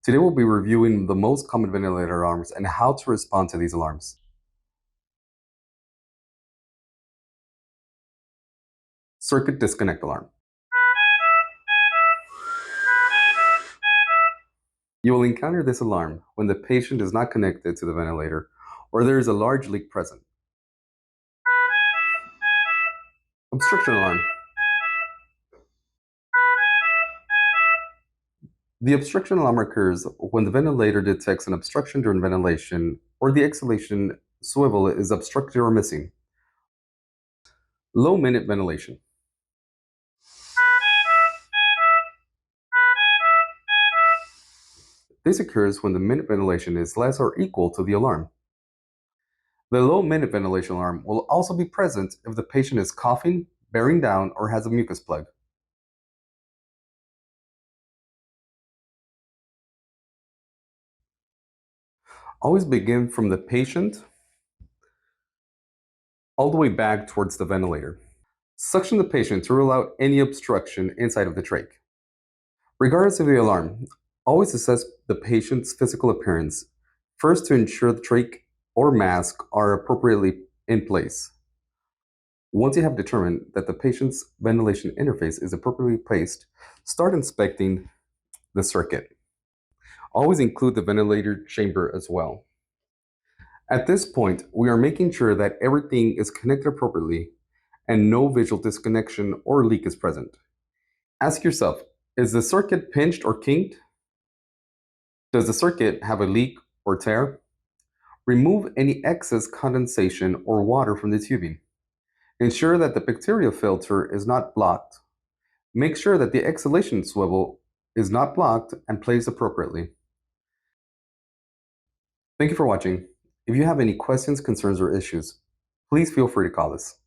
Today we'll be reviewing the most common ventilator alarms and how to respond to these alarms. Circuit disconnect alarm. You will encounter this alarm when the patient is not connected to the ventilator or there is a large leak present. Obstruction alarm. The obstruction alarm occurs when the ventilator detects an obstruction during ventilation or the exhalation swivel is obstructed or missing. Low minute ventilation. This occurs when the minute ventilation is less or equal to the alarm. The low minute ventilation alarm will also be present if the patient is coughing, bearing down, or has a mucus plug. Always begin from the patient all the way back towards the ventilator. Suction the patient to rule out any obstruction inside of the trach. Regardless of the alarm, always assess the patient's physical appearance, first to ensure the trach or mask are appropriately in place. Once you have determined that the patient's ventilation interface is appropriately placed, start inspecting the circuit. Always include the ventilator chamber as well. At this point, we are making sure that everything is connected appropriately and no visual disconnection or leak is present. Ask yourself, is the circuit pinched or kinked? Does the circuit have a leak or tear? Remove any excess condensation or water from the tubing. Ensure that the bacteria filter is not blocked. Make sure that the exhalation swivel is not blocked and placed appropriately. Thank you for watching. If you have any questions, concerns, or issues, please feel free to call us.